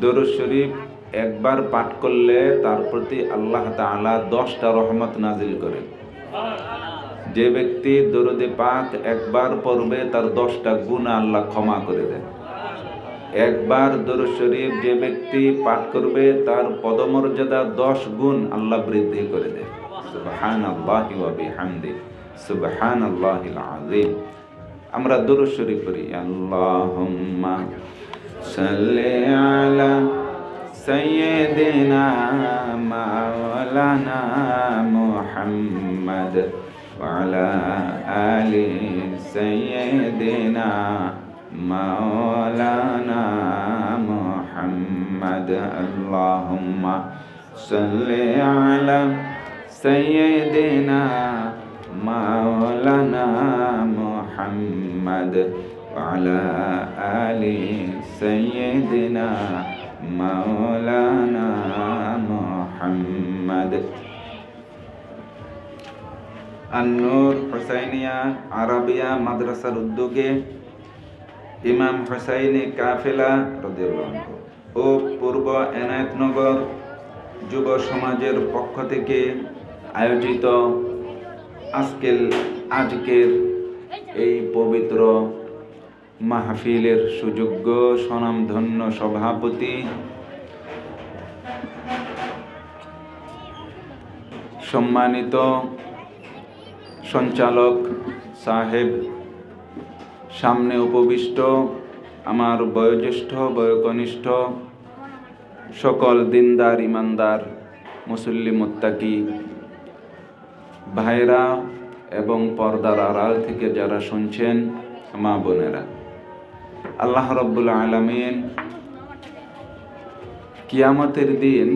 দরুদ শরীফ একবার পাঠ করলে তার প্রতি আল্লাহ তাআলা 10টা রহমত নাজিল করেন। যে ব্যক্তি দরুদে পাক একবার পড়বে তার 10টা গুনাহ আল্লাহ ক্ষমা করে দেন। একবার দরুদ শরীফ যে ব্যক্তি পাঠ করবে তার পদমর্যাদা 10 গুণ আল্লাহ বৃদ্ধি করে দেন। সুবহানাল্লাহি ওয়া বিহামদিহি সুবহানাল্লাহিল আযীম। আমরা দরুদ শরীফ পড়ি। আল্লাহুম্মা সাল্লি আলা সাইয়্যিদিনা মাওলানা মুহাম্মদ ওয়া আলা আলি সাইয়্যিদিনা মাওলানা মুহাম্মদ। আল্লাহুম্মা সাল্লি আলা সাইয়্যিদিনা মাওলানা মুহাম্মদ ওয়া আলা আলি সাইয়্যিদিনা মাওলানা মুহাম্মদ। আন-নূর হুসাইনিয়া আরাবিয়া মাদ্রাসার উদ্যোগে ইমাম হুসাইনি কাফেলা রাদিয়াল্লাহু আনহু ও পূর্ব এনায়েতনগর যুব সমাজের পক্ষ থেকে আয়োজিত আজকের এই পবিত্র মাহফিলের সুযোগ্য স্বনামধন্য সভাপতি, সম্মানিত সঞ্চালক সাহেব, সামনে উপবিষ্ট আমার বয়োজ্যেষ্ঠ বয়োকনিষ্ঠ সকল দিনদার ইমানদার মুসল্লি মুত্তাকি ভাইরা এবং পর্দার আড়াল থেকে যারা শুনছেন মা বোনেরা, আল্লাহ রাব্বুল আলামিন কিয়ামতের দিন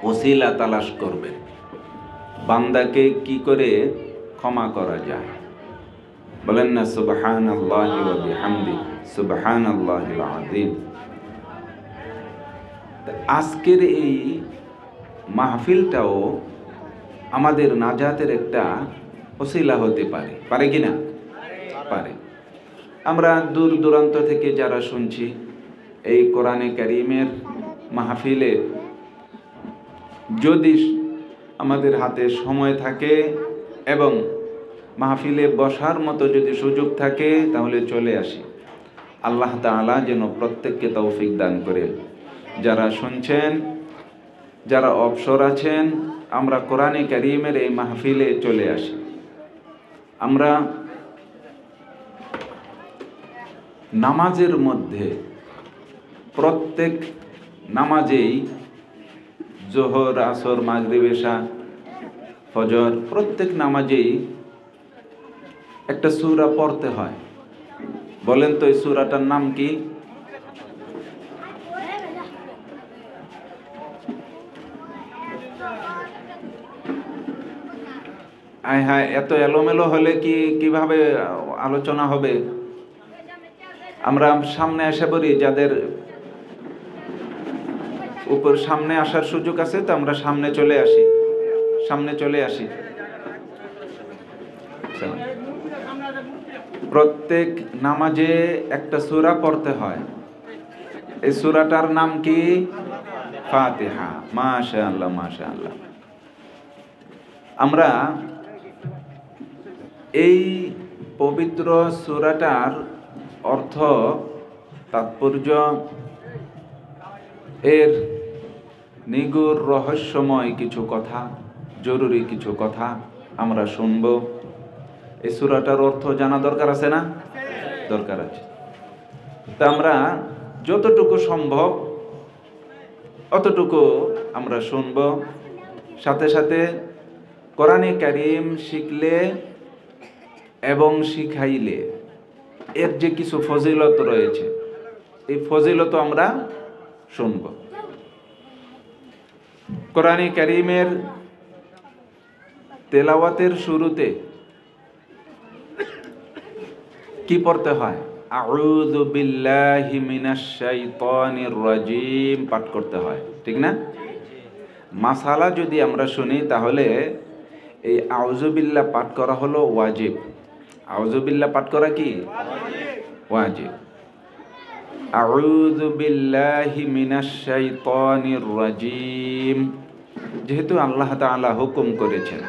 ওসিলা তালাশ করবেন, বান্দাকে কি করে ক্ষমা করা যায়। বলেন না সুবহানাল্লাহি ওয়া বিহামদিহি সুবহানাল্লাহিল আযীম। আজকের এই মাহফিলটাও আমাদের নাজাতের একটা ওসিলা হতে পারে কি না? পারে। আমরা দূর দূরান্ত থেকে যারা শুনছি এই কোরআনে কারীমের মাহফিলে, যদি আমাদের হাতে সময় থাকে এবং মাহফিলে বসার মতো যদি সুযোগ থাকে তাহলে চলে আসি। আল্লাহ তাআলা যেন প্রত্যেককে তৌফিক দান করেন। যারা শুনছেন, যারা অবসর আছেন, আমরা কোরআনে কারীমের এই মাহফিলে চলে আসি। আমরা নামাজের মধ্যে প্রত্যেক নামাজেই জোহর, আসর, মাগরিব, এশা, ফজর প্রত্যেক নামাজেই একটা সূরা পড়তে হয়। বলেন তো এই সূরাটার নাম কি? আয় হায়, এত এলোমেলো হলে কিভাবে আলোচনা হবে? আমরা সামনে এসে পড়ি, যাদের উপর সামনে আসার সুযোগ আছে তো আমরা সামনে চলে আসি। প্রত্যেক নামাজে একটা সূরা পড়তে হয়। এই সূরাটার নাম কি? ফাতিহা। মাশাআল্লাহ মাশাআল্লাহ। আমরা এই পবিত্র সূরাটার অর্থ, তাৎপর্য, এর নিগুড় রহস্যময় কিছু কথা, জরুরি কিছু কথা আমরা শুনব। এই সূরাটার অর্থ জানা দরকার আছে না? দরকার আছে। তা আমরা যতটুকু সম্ভব অতটুকু আমরা শুনব। সাথে সাথে কোরআনে কারীম শিখলে এবং শিখাইলে এর যে কিছু ফজিলত রয়েছে, এই ফজিলত আমরা শুনব। কোরআনে কারীমের তেলাওয়াতের শুরুতে কি পড়তে হয়? আউযু বিল্লাহি মিনাশ শাইতানির রাজিম পাঠ করতে হয়, ঠিক না? মাসালা যদি আমরা শুনি তাহলে এই আউযু বিল্লাহ পাঠ করা হলো ওয়াজিব। আউযু বিল্লাহ পাঠ করা কি ওয়াজিব। আউযু বিল্লাহি মিনাশ শাইতানির রাজিম, যেহেতু আল্লাহ তাআলা হুকুম করেছেন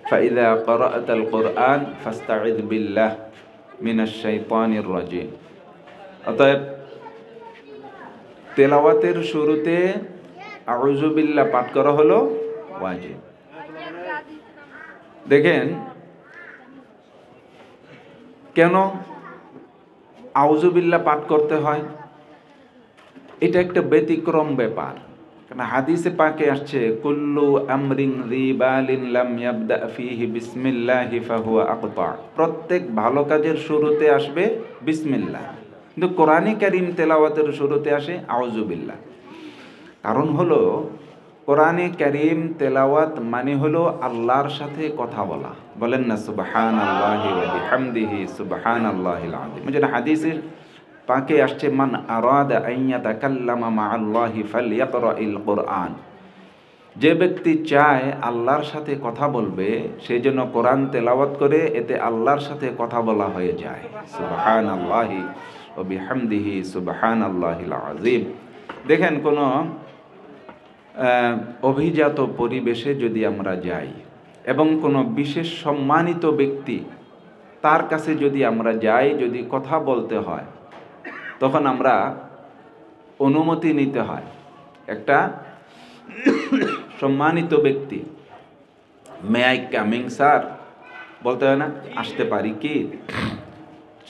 ফাইযা ক্বারাআতাল কুরআন ফাস্তাইয বিল্লাহ মিনাশ শাইতানির রাজিম, অতএব তেলাওয়াতের শুরুতে আউযু বিল্লাহ পাঠ করা হলো ওয়াজিব। দেখেন কেন আউযু বিল্লাহ পাঠ করতে হয়, এটা একটা ব্যতিক্রম ব্যাপার। কারণ হাদিসে পাকে আসছে কুল্লু আমরিন যিবালিন লাম ইয়াবদা ফীহি বিসমিল্লাহি ফাহুয়া আকতা, প্রত্যেক ভালো কাজের শুরুতে আসবে বিসমিল্লাহ, কিন্তু কোরআনে কারীম তেলাওয়াতের শুরুতে আসে আউযু বিল্লাহ। কারণ হলো কোরআনে কারীম তেলাওয়াত মানে হলো আল্লাহর সাথে কথা বলা, বলেন না সুবহানাল্লাহি ওয়া বিহামদিহি সুবহানাল্লাহিল আযীম। যেটা হাদিসে পাকে আসছে মান আরাদা আন ইয়াতাকাল্লামা মা'আল্লাহি ফালইয়াকরাইল কুরআন, যে ব্যক্তি চায় আল্লাহর সাথে কথা বলবে সে যেন কোরআন তেলাওয়াত করে, এতে আল্লাহর সাথে কথা বলা হয়ে যায়। সুবহানাল্লাহি ওয়া বিহামদিহি সুবহানাল্লাহিল আযীম। দেখেন কোনো অভিজাত পরিবেশে যদি আমরা যাই এবং কোনো বিশেষ সম্মানিত ব্যক্তি তার কাছে যদি আমরা যাই, যদি কথা বলতে হয় তখন আমরা অনুমতি নিতে হয়। একটা সম্মানিত ব্যক্তি মে আই কামিং স্যার বলতে হয় না, আসতে পারি কি,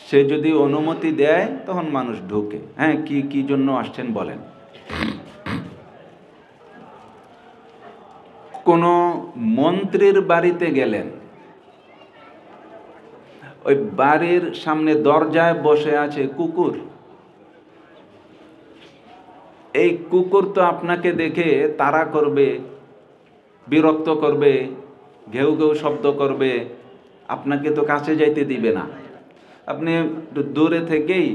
সে যদি অনুমতি দেয় তখন মানুষ ঢোকে। হ্যাঁ, কি জন্য আসছেন বলেন। কোনো মন্ত্রীর বাড়িতে গেলেন, ওই বাড়ির সামনে দরজায় বসে আছে কুকুর, এই কুকুর তো আপনাকে দেখে তাড়া করবে, বিরক্ত করবে, ঘেউ ঘেউ শব্দ করবে, আপনাকে তো কাছে যাইতে দিবে না। আপনি দূরে থেকেই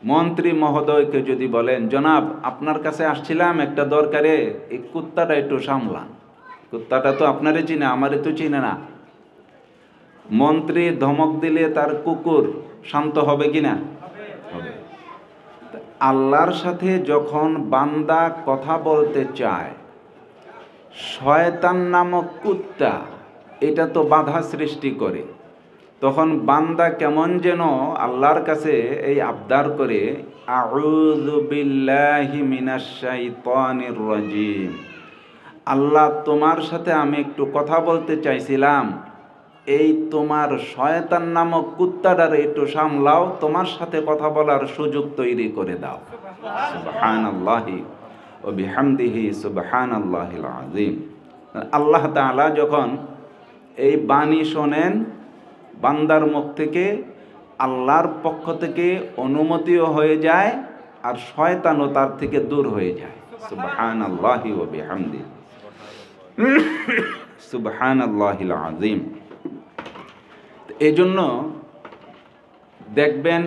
মন্ত্রী মহোদয়কে যদি বলেন জনাব আপনার কাছে আসছিলাম একটা দরকারে, এই কুত্তাটা একটু সামলান, কুত্তাটা তো আপনারে চিনে আমারে তো চিনে না। মন্ত্রী ধমক দিলে তার কুকুর শান্ত হবে কিনা? হবে। আল্লাহর সাথে যখন বান্দা কথা বলতে চায়, শয়তান নামক কুত্তা এটা তো বাধা সৃষ্টি করে, তখন বান্দা কেমন যেন আল্লাহর কাছে এই আবদার করে আউযু বিল্লাহি মিনাশ শাইতানির রাজিম, আল্লাহ তোমার সাথে আমি একটু কথা বলতে চাইছিলাম, এই তোমার শয়তান নামক কুত্তাটারে একটু সামলাও, তোমার সাথে কথা বলার সুযোগ তৈরি করে দাও। সুবহানাল্লাহি ওয়া বিহামদিহি সুবহানাল্লাহিল আযীম। আল্লাহ তাআলা যখন এই বাণী শোনেন বান্দার মুখ থেকে, আল্লাহর পক্ষ থেকে অনুমতিও হয়ে যায় আর শয়তানও তার থেকে দূর হয়ে যায়। সুবহানাল্লাহি ওয়া বিহামদিহি সুবহানাল্লাহিল আযীম। এই জন্য দেখবেন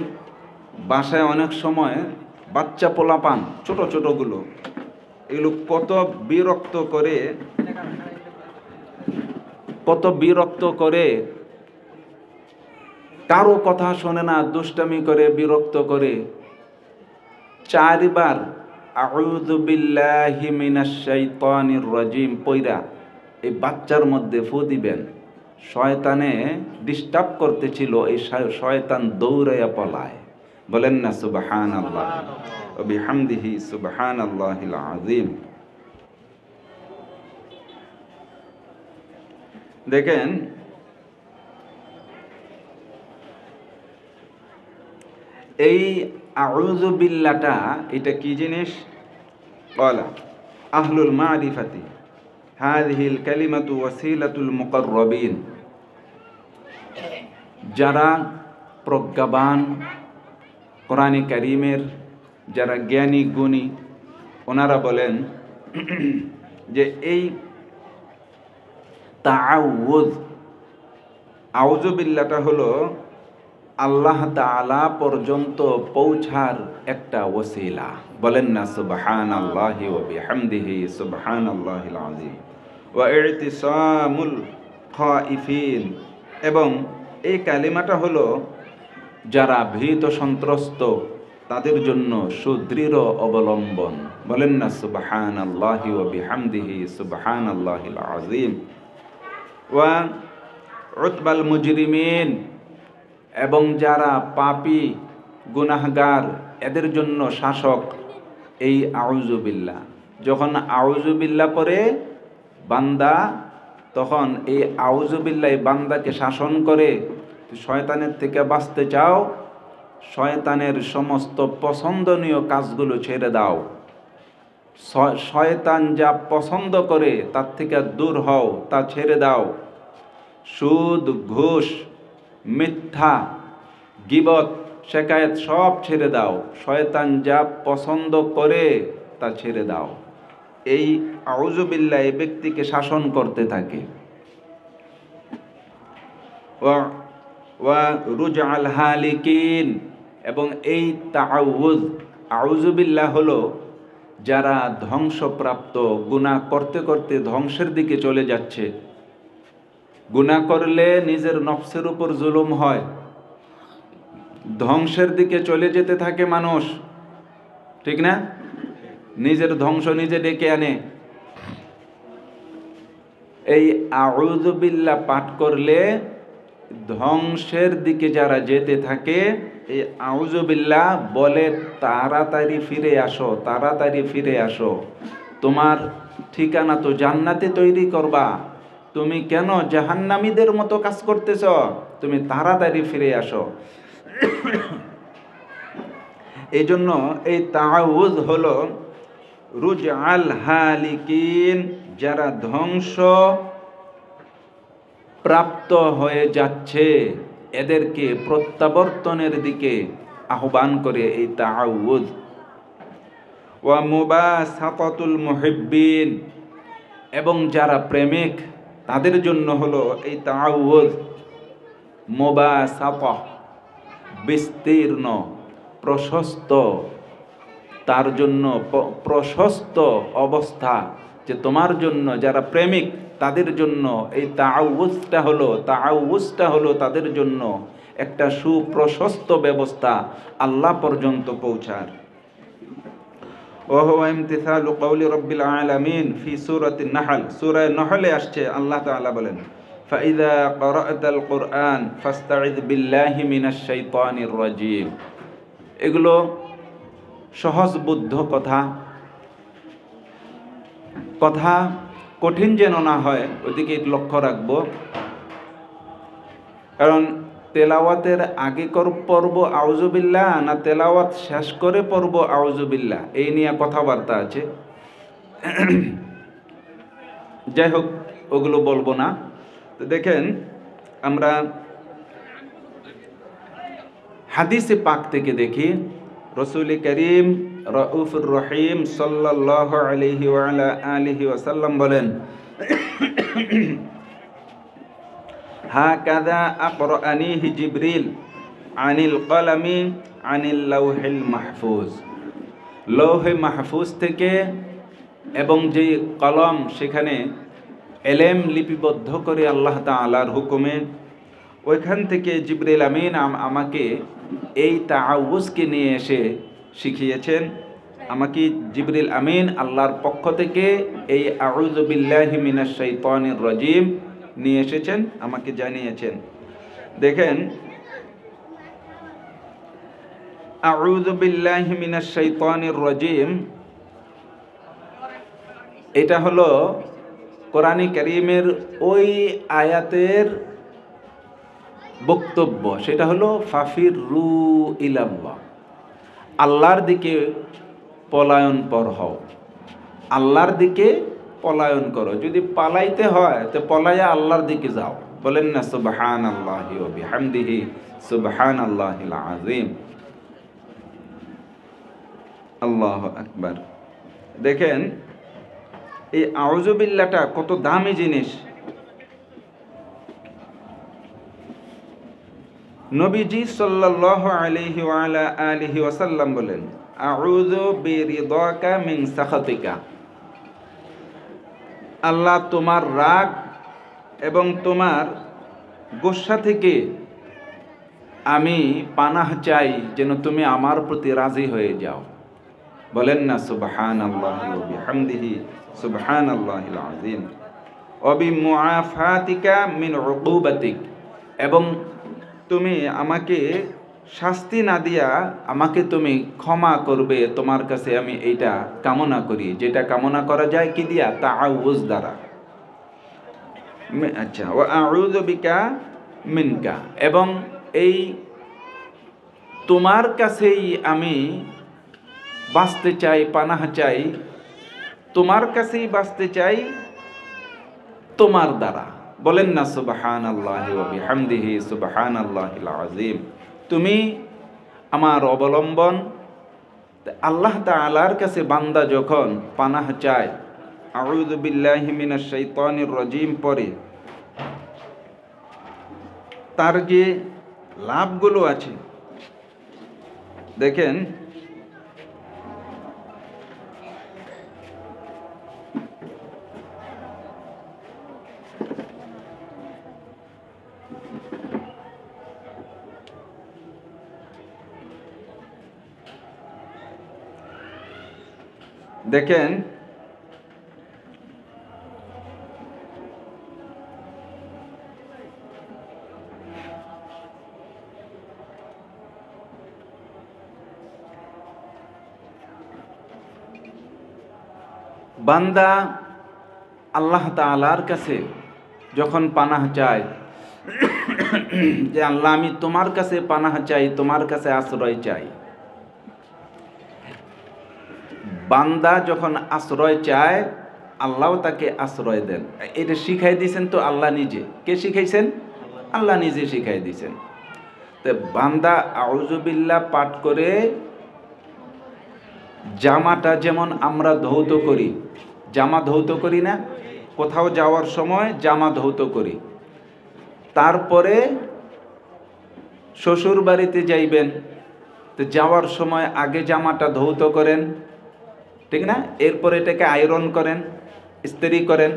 বাসায় অনেক সময় বাচ্চা পোলাপান ছোট ছোটগুলো এগুলো কত বিরক্ত করে, কারো কথা শোনে না, দুষ্টামি করে, বিরক্ত করে। 4 বার আউযু বিল্লাহি মিনাশ শাইতানির রাজিম পয়রা এই বাচ্চার মধ্যে ফু দিবেন, শয়তানে ডিস্টার্ব করতেছিল, এই শয়তান দৌড়াইয়া পলায়। বলেন না সুবহানাল্লাহ ওয়া বিহামদিহি সুবহানাল্লাহিল আযীম। দেখেন এই আউযু বিল্লাহটা এটা কি জিনিস? ক্বালা আহলুল মারিফাতি হাযিহিল কালিমাতু ওয়াসিলাতুল মুকাররাবিন, যারা প্রজ্ঞাবান, কোরআনে কারীমের যারা জ্ঞানী গুণী, ওনারা বলেন যে এই তাআউযুজ আউযু বিল্লাহটা হলো আল্লাহ তাআলা পর্যন্ত পৌঁছার একটা ওসিলা। বলেন না সুবহানাল্লাহি ওয়া বিহামদিহি সুবহানাল্লাহিল আযীম। ওয়া ইতিসামুল খাইফিন, এবং এই কালিমাটা হলো যারা ভীত সন্ত্রস্ত তাদের জন্য সুদৃঢ় অবলম্বন। বলেন না সুবহানাল্লাহি ওয়া বিহামদিহি সুবহানাল্লাহিল আযীম। ওয়া উতবাল মুজরিমিন, এবং যারা পাপী গুনাহগার এদের জন্য শাসক এই আউযু বিল্লাহ। যখন আউযু বিল্লাহ পড়ে বান্দা, তখন এই আউযু বিল্লাহ বান্দাকে শাসন করে। শয়তানের থেকে বাঁচতে চাও, শয়তানের সমস্ত পছন্দনীয় কাজগুলো ছেড়ে দাও। শয়তান যা পছন্দ করে তার থেকে দূর হও, তা ছেড়ে দাও। সুদ, ঘুষ, মিথ্যা, গীবত, শিকায়েত সব ছেড়ে দাও। শয়তান যা পছন্দ করে তা ছেড়ে দাও। এই আউযু বিল্লাহ এই ব্যক্তিকে শাসন করতে থাকে। ওয়া রুজআল হালিকিন, এবং এই তাআউযু, আউযু বিল্লাহ হলো যারা ধ্বংসপ্রাপ্ত, গুনাহ করতে করতে ধ্বংসের দিকে চলে যাচ্ছে। গুনাহ করলে নিজের নফসের উপর জুলুম হয়, ধ্বংসের দিকে চলে যেতে থাকে মানুষ, ঠিক না? নিজের ধ্বংস নিজে ডেকে আনে। এই আউযু বিল্লাহ পাঠ করলে ধ্বংসের দিকে যারা যেতে থাকে, এই আউযু বিল্লাহ বলে তাড়াতাড়ি ফিরে আসো, তাড়াতাড়ি ফিরে আসো। তোমার ঠিকানা তো জান্নাতে তৈরি করবা, তুমি কেন জাহান্নামীদের মতো কাজ করতেছ? তুমি তাড়াতাড়ি ফিরে আসো। এই জন্য এই তাআউযু হলো রুজআল হালিকিন, যারা ধ্বংস প্রাপ্ত হয়ে যাচ্ছে এদেরকে প্রত্যাবর্তনের দিকে আহ্বান করে এই তাআউযু। ওয়া মুবাসাতাতুল মুহিব্বিন, এবং যারা প্রেমিক তাদের জন্য হলো এই তাআউযু। মুবাসাতা বিস্তীর্ণ, প্রশস্ত, তার জন্য প্রশস্ত অবস্থা, যে তোমার জন্য যারা প্রেমিক তাদের জন্য এই তাআউযুটা হলো তাদের জন্য একটা সুপ্রশস্ত ব্যবস্থা আল্লাহ পর্যন্ত পৌঁছার। ওয়া ইমতিসালু কওলি রাব্বিল আলামিন ফি সূরাতিন নাহল, সূরা নাহলে আসছে আল্লাহ তাআলা বলেন, ফাইযা ক্বারা'তাল কুরআন ফাস্তাইয বিল্লাহি মিনাশ শাইতানির রাজীম। এগুলো সহজবুদ্ধ কথা, কথা কঠিন যেন না হয় ওদিকে লক্ষ্য রাখবো। কারণ তেলাওয়াতের আগে পড়ব আউযু বিল্লাহ না তেলাওয়াত শেষ করে পড়ব আউযু বিল্লাহ, এই নিয়ে কথাবার্তা আছে। যাই হোক, ওগুলো বলবো না। তো দেখেন, আমরা হাদিসে পাক থেকে দেখি, রাসূল করিম রাউফুর রহিম সাল্লাল্লাহু আলাইহি ওয়া আলা আলিহি ওয়াসাল্লাম বলেন, হাকাযা আকরানিহি জিবরিল আনিল কলামি আনিল লাউহিল মাহফুজ। লৌহে মাহফুজ থেকে এবং যে কলম, সেখানে এলেম লিপিবদ্ধ করে আল্লাহ তাআলার হুকুমে, ওইখান থেকে জিবরিল আমিন আমাকে এই তাআউযুকে নিয়ে এসে শিখিয়েছেন। আমাকে জিবরিল আমিন আল্লাহর পক্ষ থেকে এই আউযু বিল্লাহি মিনাশ শাইতানির রাজীম নিয়ে এসেছেন, আমাকে জানিয়েছেন। দেখেন, আউযু বিল্লাহি মিনাশ শাইতানির রাজীম, এটা হলো কোরআনে কারীমের ওই আয়াতের বক্তব্য। সেটা হলো ফাফিরু ইলাল্লাহ, আল্লাহর দিকে পলায়ন পর হও, আল্লাহর দিকে পলায়ন করো। যদি পালাইতে হয় তো পলাইয়া আল্লাহর দিকে যাও। বলেন না সুবহানাল্লাহি ওয়া বিহামদিহি সুবহানাল্লাহিল আযীম। আল্লাহু আকবার। দেখেন, এই আউযু বিল্লাহটা কত দামি জিনিস। নবীজি সাল্লাল্লাহু আলাইহি ওয়া আলা আলিহি ওয়াসাল্লাম বলেন, আউযু বিরিদাকা মিন সাখাতিকা। আল্লাহ তোমার রাগ এবং তোমার গোসা থেকে আমি পানাহ চাই যেন তুমি আমার প্রতি রাজি হয়ে যাও। বলেন না সুবহানাল্লাহি ওয়া বিহামদিহি সুবহানাল্লাহিল আযীম। ওয়া বিমুআফাতিকা মিন উকুবাতিক, এবং তুমি আমাকে শাস্তি না দিয়া আমাকে তুমি ক্ষমা করবে, তোমার কাছে আমি এইটা কামনা করি। যেটা কামনা করা যায় কি দিয়া? তাআউযুজ দ্বারা। আচ্ছা, ওয়া আউযু বিকা মিনকা, এবং এই তোমার কাছেই আমি বাঁচতে চাই, পানাহ চাই, তোমার কাছেই বাঁচতে চাই তোমার দ্বারা। বলেন না সুবহানাল্লাহি ওয়া বিহামদিহি সুবহানাল্লাহিল আযীম। তুমি আমার অবলম্বন। আল্লাহ তাআলার কাছে বান্দা যখন পানাহ চায়, আউযু বিল্লাহি মিনাশ শাইতানির রাজীম পড়ে, তার যে লাভগুলো আছে দেখেন। দেখেন বান্দা আল্লাহ তাআলার কাছে যখন পানাহ চায় যে আল্লাহ আমি তোমার কাছে পানাহ চাই, তোমার কাছে আশ্রয় চাই, বান্দা যখন আশ্রয় চায় আল্লাহও তাকে আশ্রয় দেন। এটা শিখাই দিয়েছেন তো আল্লাহ নিজে। কে শিখাইছেন? আল্লাহ নিজে শিখাই দিয়েছেন। তো বান্দা আউযু বিল্লাহ পাঠ করে জামাটা যেমন আমরা ধৌত করি, জামা ধৌত করি না? কোথাও যাওয়ার সময় জামা ধৌত করি, তারপরে শ্বশুর বাড়িতে যাইবেন, তো যাওয়ার সময় আগে জামাটা ধৌত করেন, ঠিক না? এরপর এটাকে আয়রন করেন, ইস্ত্রি করেন।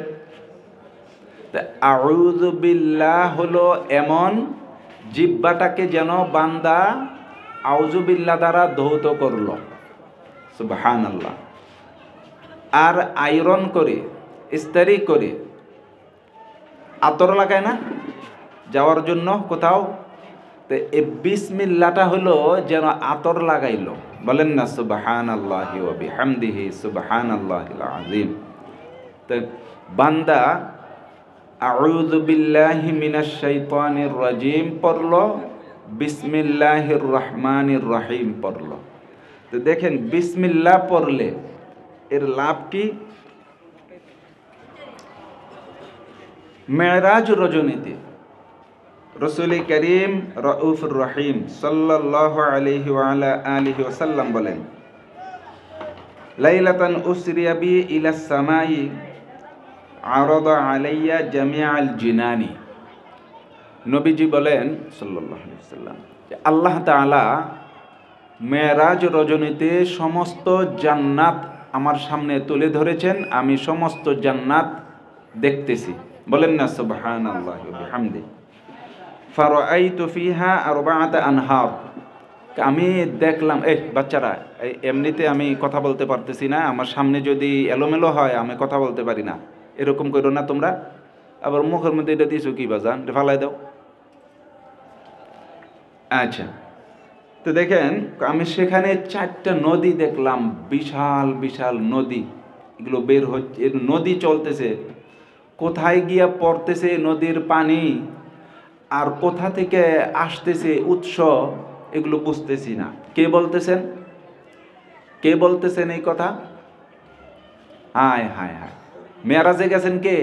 আউযু বিল্লাহ হলো এমন জিহ্বাটাকে যেন বান্দা আউযু বিল্লাহ দ্বারা ধৌত করলো, সুবহানাল্লাহ। আর আয়রন করে, ইস্ত্রি করে, আতর লাগায় না যাওয়ার জন্য কোথাও, তো এই বিসমিল্লাহটা হলো যেন আতর লাগাইলো। বলেন না সুবহানাল্লাহি ওয়া বিহামদিহি সুবহানাল্লাহিল আযীম। তো বান্দা আউযু বিল্লাহি মিনাশ শাইতানির রাজীম পড়লো, বিসমিল্লাহির রহমানির রহিম পড়লো। তো দেখেন বিসমিল্লাহ পড়লে এর লাভ কি? মেরাজ রজনীতে রাসূল করিম রাউফুর রহিম সাল্লাল্লাহু আলাইহি ওয়া আলা আলিহি ওয়াসাল্লাম বলেন, লাইলাতান উসরিয়া বি ইলাস সামাই আরাদা আলাইয়া জামিআল জিনানি। নবীজি বলেন সাল্লাল্লাহু আলাইহি ওয়াসাল্লাম যে আল্লাহ তাআলা মেরাজ রজনীতে সমস্ত জান্নাত আমার সামনে তুলে ধরেছেন, আমি সমস্ত জান্নাত দেখতেছি। বলেন না সুবহানাল্লাহি ওয়া বিহামদিহি। ফারাআইতু ফিহা আরবাআতা আনহার। আমি দেখলাম, বাচ্চারা এমনিতে আমি কথা বলতে পারতেছি না, আমার সামনে যদি এলোমেলো হয় আমি কথা বলতে পারি না, এরকম করো না তোমরা। আবার মুখের মধ্যে এটা দিয়েছো কি বাজান, ফালাই দাও। আচ্ছা, তো দেখেন আমি সেখানে 4টা নদী দেখলাম, বিশাল বিশাল নদী, এগুলো বের হচ্ছে, নদী চলতেছে, কোথায় গিয়া পড়তেছে নদীর পানি আর কোথা থেকে আসতেছে উৎস, এগুলো বুঝতেছি না। কে বলতেছেন? কে বলতেছেন এই কথা? হায় হায় হায়, মেরাজে গেছেন কে?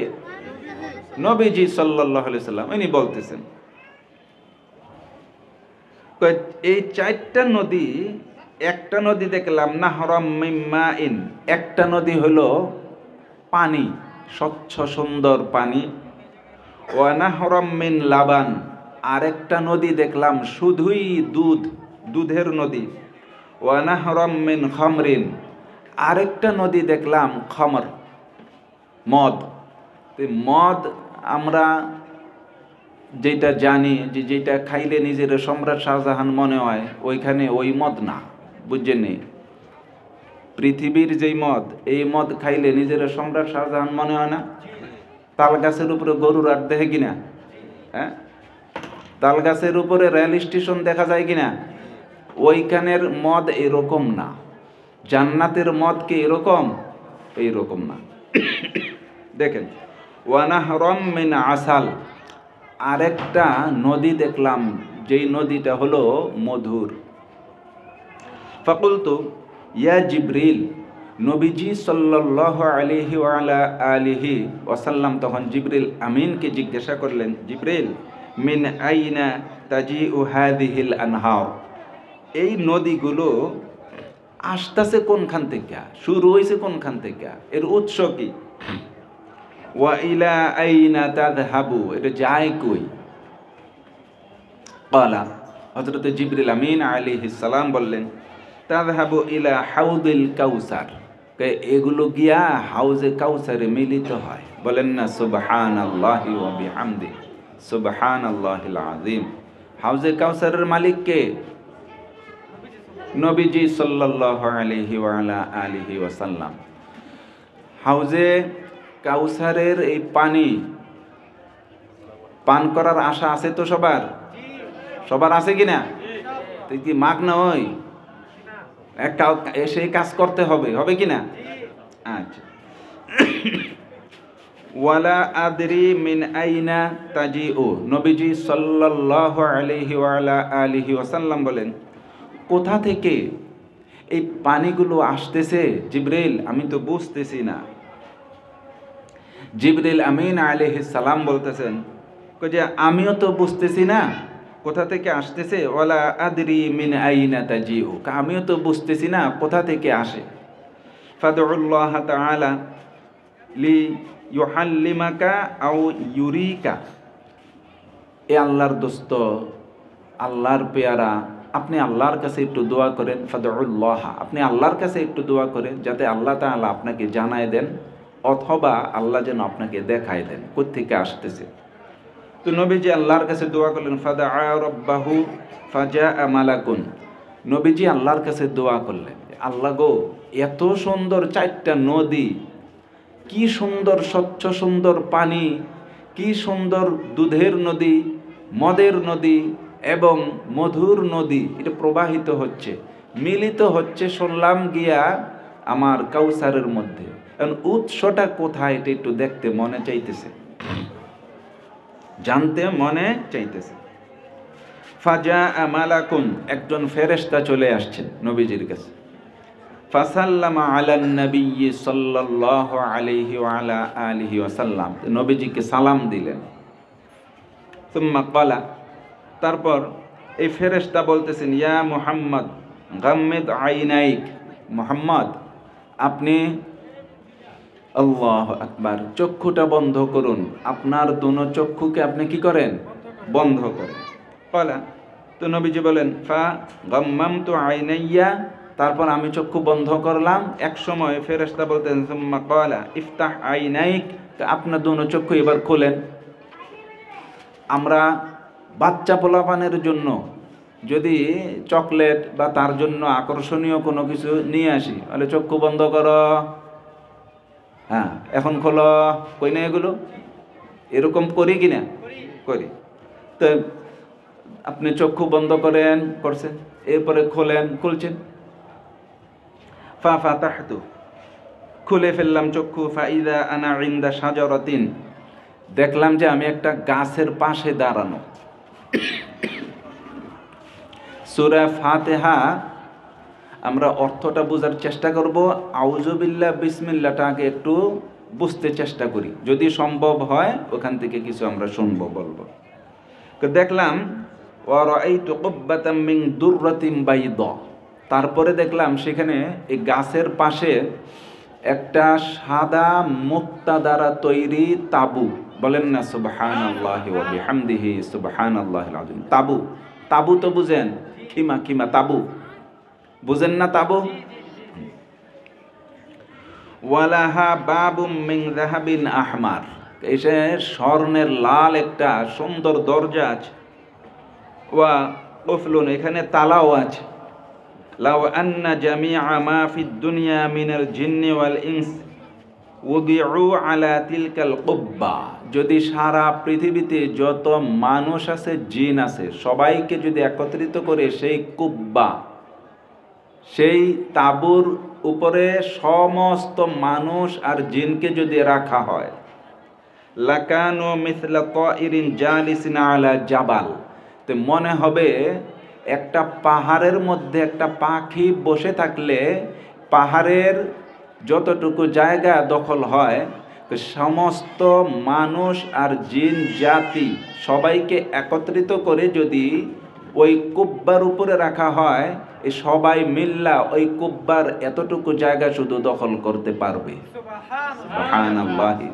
নবীজি সাল্লাল্লাহু আলাইহি সাল্লাম, ইনি বলতেছেন। এই 4টা নদী, একটা নদী দেখলাম নাহরাম মিন মাইন, একটা নদী হলো পানি, স্বচ্ছ সুন্দর পানি। ওয়া নাহরাম মিন লাবান, আরেকটা নদী দেখলাম শুধুই দুধ, দুধের নদী। ওয়া নাহরাম মিন খামরিন, আরেকটা নদী দেখলাম খামর, মদ। মদ আমরা যেটা জানি যে যেটা খাইলে নিজের সম্রাট শাহজাহান মনে হয়, ওইখানে ওই মদ না, বুঝছেন নি? পৃথিবীর যেই মদ, এই মদ খাইলে নিজের সম্রাট শাহজাহান মনে হয় না? তাল গাছের উপরে গরুর আট দেখে কিনা? হ্যাঁ, তাল গাছের উপরে রেল স্টেশন দেখা যায় কিনা? ওইখানের মদ এরকম না। জান্নাতের মদ কি এরকম? এইরকম না। দেখেন, ওয়ানাহরম মিন আসাল, আরেকটা নদী দেখলাম, যেই নদীটা হলো মধুর। ফাকুলতু ইয়া জিবরিল, নবীজি সাল্লাল্লাহু আলাইহি ওয়া আলা আলিহি ওয়াসাল্লাম তখন জিবরিল আমিনকে জিজ্ঞাসা করলেন, জিবরিল মিন আইনা তাজিউ হাযিহিল আনহার, এই নদীগুলো আসতেছে কোনখান থেকে, শুরু হয়েছে কোনখান থেকে, এর উৎস কি? ওয়া ইলা আইনা তাযহাবু, এটা যায় কই? ক্বালা, হযরত জিবরিল আমিন আলাইহিস সালাম বললেন, তাযহাবু ইলা হাউদিল কাউসার, এগুলো গিয়া হাউজে কাউসারে মিলিত হয়। বলেন না সুবহানাল্লাহি ওয়া বিহামদিহি, সুবহানাল্লাহিল আযীম। হাউজে কাউসারের মালিক কে? নবীজি সাল্লাল্লাহু আলাইহি ওয়া আলা আলিহি ওয়াসাল্লাম। হাউজে কাউসারের এই পানি পান করার আশা আছে তো সবার? সবার আছে কিনা? তুই কি মাগ না ওই এসে কাজ করতে হবে, হবে কিনা? আচ্ছা। ওয়ালা আদরি মিন আইনা তাজিউ, নবীজি সাল্লাল্লাহু আলাইহি ওয়া আলা আলিহি ওয়াসাল্লাম বলেন, কোথা থেকে এই পানিগুলো আসতেছে জিবরিল, আমি তো বুঝতেছি না। জিবরিল আমিন আলাইহিস সালাম বলতেছেন যে আমিও তো বুঝতেছি না কোথা থেকে আসতেছে। ওয়ালা আদরি মিন আইনা তাজিউ, আমিও তো বুঝতেছি না কোথা থেকে আসে। ফাদউল্লাহ তাআলা লি ইউহাল্লিমাকা আও ইউরিকা, এ আল্লাহর দোস্ত, আল্লাহর পেয়ারা, আপনি আল্লাহর কাছে একটু দোয়া করেন। ফাদউল্লাহ, আপনি আল্লাহর কাছে একটু দোয়া করেন যাতে আল্লাহ তাআলা আপনাকে জানায় দেন, অথবা আল্লাহ যেন আপনাকে দেখায় দেন কোত্থেকে আসতেছে। তো নবীজি আল্লাহর কাছে দোয়া করলেন। ফাদাআ রাব্বাহু ফাজাআ মালাকুন, নবীজি আল্লাহর কাছে দোয়া করলেন, আল্লাহ গো, এত সুন্দর চারটা নদী, কি সুন্দর স্বচ্ছ সুন্দর পানি, কি সুন্দর দুধের নদী, মদের নদী এবং মধুর নদী, এটা প্রবাহিত হচ্ছে, মিলিত হচ্ছে, শুনলাম গিয়া আমার কাউসারের মধ্যে। এখন উৎসটা কোথায় এটা একটু দেখতে মনে চাইতেছে, জানতে মনে চাইতেছে। ফাজা মালাকুন, একজন ফেরেশতা চলে আসছেন নবীজির কাছে। ফাসাল্লামা আলান নবী সাল্লাল্লাহু আলাইহি ওয়া আলা আলিহি ওয়াসাল্লাম, নবীজিকে সালাম দিলেন। সুম্মা ক্বালা, তারপর এই ফেরেশতা বলতেছেন, ইয়া মুহাম্মদ গাম্মিদ আইনাইক, মুহাম্মদ আপনি, আল্লাহু আকবার, চক্ষুটা বন্ধ করুন, আপনার দোনো চক্ষুকে আপনি কি করেন? বন্ধ করেন। ক্বালা, তো নবীজি বলেন, ফা গাম্মামতু আইনাইয়া, তারপর আমি চক্ষু বন্ধ করলাম। এক সময় ফেরেশতা বলতেন, সুম্মা ক্বালা ইফতাহ আইনাইক, আপনার দোনো চক্ষু এবার খোলেন। আমরা বাচ্চা পোলাপানের জন্য যদি চকলেট বা তার জন্য আকর্ষণীয় কোনো কিছু নিয়ে আসি, তাহলে চক্ষু বন্ধ করো, হ্যাঁ এখন খোলো, কই না এগুলো? এরকম করি কিনা? করি। তো আপনি চক্ষু বন্ধ করেন, করছেন, এরপরে খোলেন, খুলছেন। ফা ফাতাহতু, খুলে ফেললাম চক্ষু। ফাইদা আনা ইনদা শাজারাতিন, দেখলাম যে আমি একটা গাছের পাশে দাঁড়ানো। সূরা ফাতিহা আমরা অর্থটা বোঝার চেষ্টা করব, আউযুবিল্লাহ বিসমিল্লাহটা আগে একটু বুঝতে চেষ্টা করি, যদি সম্ভব হয় ওখান থেকে কিছু আমরা শুনবো, বলবো। তো দেখলাম ওয়া রাআইতু কুব্বাতাম মিন দুররাতিন বাইদা, তারপরে দেখলাম সেখানে এই গাছের পাশে একটা সাদা মুক্তা দ্বারা তৈরি তাবু। বলেন না সুবহানাল্লাহি ওয়া বিহামদিহি, সুবহানাল্লাহিল আযীম। তাবু, তাবু তো বুঝেন, খিমা খিমা তাবু, বুঝেন না তাবু? ওয়ালাহা বাবুম মিন যাহাবিন আহমার, এসে স্বর্ণের লাল একটা সুন্দর দরজা আছে, ওয়া কুফলুন, এখানে তালাও আছে। লাউ আন্না জামিআ মা ফিদ দুনিয়া মিনাল জিন্নি ওয়াল ইনস উদিউ আলা তিলকাল কুব্বা, যদি সারা পৃথিবীতে যত মানুষ আছে, জিন আছে, সবাইকে যদি একত্রিত করে সেই কুব্বা, সেই তাঁবুর উপরে সমস্ত মানুষ আর জিনকে যদি রাখা হয়, লাকানু মিসলা তাইরিন জালিসিন আলা জাবাল, তো মনে হবে একটা পাহাড়ের মধ্যে একটা পাখি বসে থাকলে পাহাড়ের যতটুকু জায়গা দখল হয়, তো সমস্ত মানুষ আর জিন জাতি সবাইকে একত্রিত করে যদি ওই কুব্বার উপরে রাখা হয়, এই সবাই মিল্লা ওই কুব্বার এতটুকু জায়গা শুধু দখল করতে পারবে। সুবহানাল্লাহি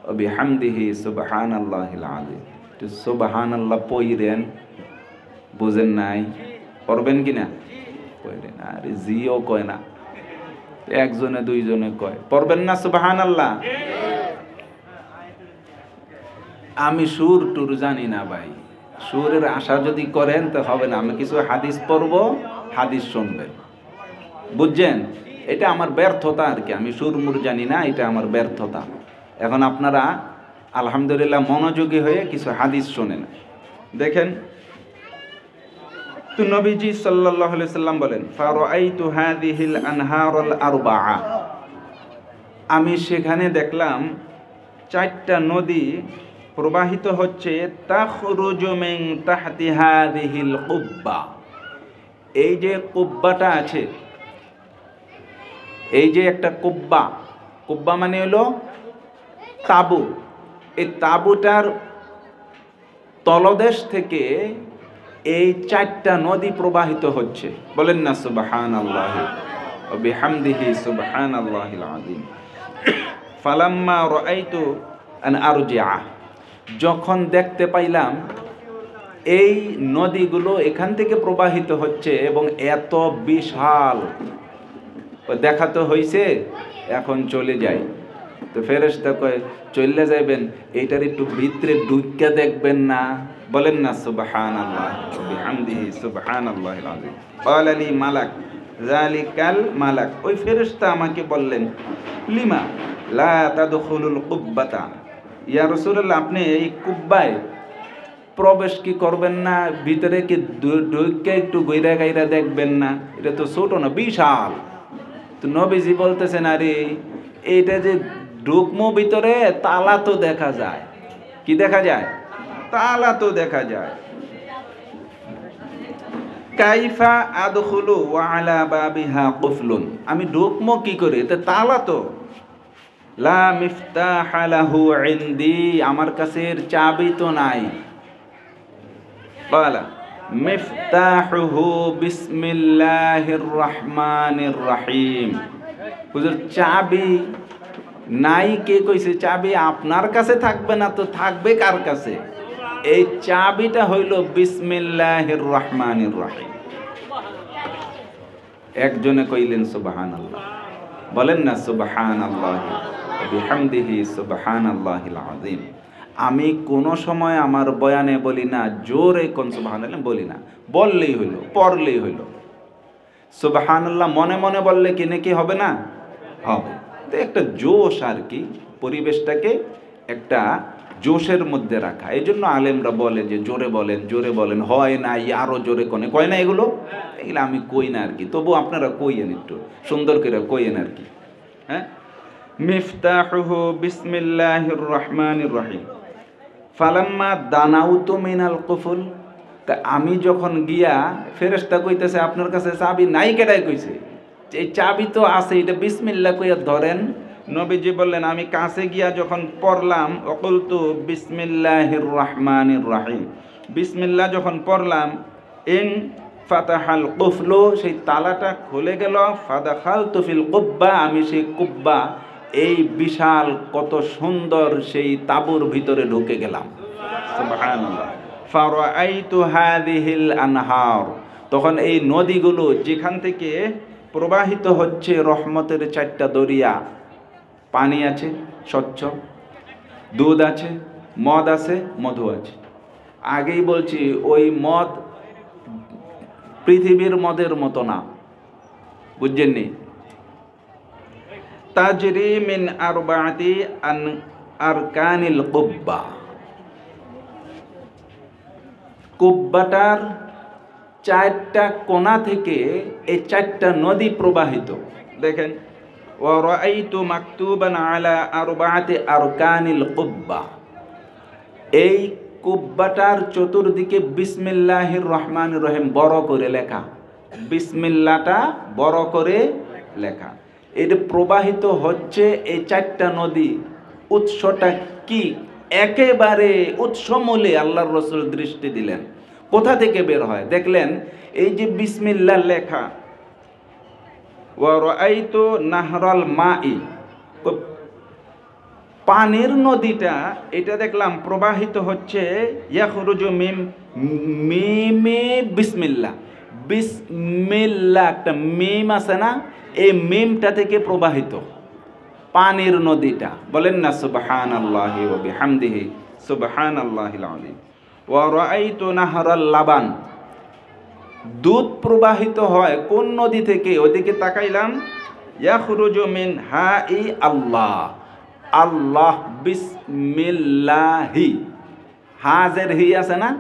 ওয়া বিহামদিহি সুবহানাল্লাহিল আযীম। তো সুবহানাল্লাহ পড়েন, বুঝেন নাই? পড়বেন কিনা? পড়েন। আরে জিও কয় না, একজনে দুইজনে কয়, পড়বেন না সুবহানাল্লাহ? আমি সুর টুর জানি না ভাই, সুরের আশা যদি করেন তো হবে না। আমি কিছু হাদিস পড়ব, হাদিস শুনবেন, বুঝছেন? এটা আমার ব্যর্থতা আর কি, আমি সুর মুর জানি না, এটা আমার ব্যর্থতা। এখন আপনারা আলহামদুলিল্লাহ মনোযোগী হয়ে কিছু হাদিস শোনেন। দেখেন, তো নবীজি সাল্লাল্লাহু আলাইহি সাল্লাম বলেন, ফারাআইতু হাযিহিল আনহারুল আরবাআ, আমি সেখানে দেখলাম চারটা নদী প্রবাহিত হচ্ছে, তাখরুজু মিন তাহতি হাযিহিল কুব্বা, এই যে কুব্বাটা আছে, এই যে একটা কুব্বা, কুব্বা মানে হলো তাঁবু, এই তাঁবুটার তলদেশ থেকে এই চারটা নদী প্রবাহিত হচ্ছে। বলেন না সুবহানাল্লাহি ওয়া বিহামদিহি সুবহানাল্লাহিল আযীম। ফালাম্মা রাআইতু আন আরজিআ, যখন দেখতে পাইলাম এই নদীগুলো এখান থেকে প্রবাহিত হচ্ছে এবং এত বিশাল, দেখাতে হইছে এখন চলে যাই। তো ফেরেশতা কয়, চলে যাইবেন, এইটার একটু ভিতরে ঢুইকা দেখবেন না? বলেন না সুবহানাল্লাহ ওয়া বিহামদিহি সুবহানাল্লাহিল আযীম। ক্বালা লি মালাক যালিকাল মালাক, ওই ফেরেশতা আমাকে বললেন, লিমা লা তাদখুলুল কুব্বাতা, ইয়া রাসূলুল্লাহ, আপনি এই কুব্বায় প্রবেশ কি করবেন না? ভিতরে কি ঢুইকা একটু গইরা গাইরা দেখবেন না? এটা তো ছোট না, বিশাল। তো নবীজি বলতেছেন, আরে এইটা যে ঢুকমো ভিতরে, তালা তো দেখা যায়। কি দেখা যায়? তালা তো দেখা যায়। কাইফা আদখুলু ওয়া আলা বাবিহা কুফলুন, আমি ঢুকমো কি করে? এটা তালা তো। লা মিফতাহা লাহু ইনদি, আমার কাছে এর চাবি তো নাই। ক্বালা মিফতাহুহু বিসমিল্লাহির রহমানির রহিম। হুজুর, চাবি নাই কে কইছে? চাবি আপনার কাছে থাকবে না তো থাকবে কার কাছে? এই চাবিটা হইল বিসমিল্লাহির রহমানির রহিম। একজনে কইলেন সুবহানাল্লাহ, বলেন না সুবহানাল্লাহি ওয়া বিহামদিহি সুবহানাল্লাহিল আযীম। আমি কোনো সময় আমার বয়ানে বলি না জোরে কোন সুবহানাল্লাহ বলি না, বললেই হইল, পড়লেই হইল। সুবহানাল্লাহ মনে মনে বললে কি নাকি হবে না? হবে। তো একটা জোশ আর কি, পরিবেশটাকে একটা জোশের মধ্যে রাখা। এই জন্য আলেমরা বলে যে জোরে বলেন, জোরে বলেন, হয় না আরো জোরে কোনে কয় না, এগুলো আমি কই না আর কি, তবু আপনারা কইয়েন, একটু সুন্দর করে কইয়েন আর কি। হ্যাঁ, মিফতাহুহু বিসমিল্লাহির রহমানির রহিম। ফালাম্মা দানাউতু মিনাল কুফুল, তা আমি যখন গিয়া, ফেরেশতা কইতেছে আপনার কাছে চাবি নাই, কেডাই কইছে? এই চাবি তো আছে, এটা বিসমিল্লাহ কইয়া ধরেন। নবীজি বললেন, আমি কাছে গিয়া যখন পড়লাম, অকুলতু বিসমিল্লাহির রহমানির রহিম, বিসমিল্লাহ যখন পড়লাম, ইন ফাতাহাল কুফলু, সেই তালাটা খুলে গেল। ফাদাখালতু ফিল কুব্বা, আমি সেই কুব্বা, এই বিশাল কত সুন্দর সেই তাঁবুর ভিতরে ঢুকে গেলাম। সুবহানাল্লাহ। ফারাআইতু হাযিহিল আনহার, তখন এই নদীগুলো যেখান থেকে প্রবাহিত হচ্ছে রহমতের চারটা দরিয়া, পানি আছে স্বচ্ছ, দুধ আছে, মদ আছে, মধু আছে। আগেই বলছি ওই মদ পৃথিবীর মদের মতো না, বুঝছেননি? তাজরি মিন আরবাতি আরকানিল কুব্বা, কুব্বাটার 4টা কোণা থেকে এই 4টা নদী প্রবাহিত। দেখেন, ওয়া রাআইতু মাকতুবান আলা আরবাতি আরকানিল কুব্বা, এই কুব্বাটার চতুর্দিকে বিসমিল্লাহির রহমানির রহিম বড় করে লেখা, বিসমিল্লাহটা বড় করে লেখা। এটা প্রবাহিত হচ্ছে এই 4টা নদী। উৎসটা কি? একেবারে উৎসমূলে আল্লাহর রাসূল দৃষ্টি দিলেন। কোথা থেকে বের হয় দেখলেন, এই যে বিসমিল্লাহ লেখা, ওয়া রাআইতু নাহরাল মাই, পানির নদীটা এটা দেখলাম প্রবাহিত হচ্ছে, ইয়াখরুজু মিমে বিসমিল্লাহ, বিসমিল্লাহ একটা মিম আছে না, এই মিমটা থেকে প্রবাহিত পানির নদীটা। বলেন না সুবহানাল্লাহি ওয়া বিহামদিহি সুবহানাল্লাহিল আযীম। ওয়া রাআইতু নাহরাল লাবান, দুধ প্রবাহিত হয় কোন নদী থেকে? ওদিকে তাকাইলাম, ইয়াখরুজু মিন হাই আল্লাহ, আল্লাহ বিসমিল্লাহি, হাজের হি আছে না,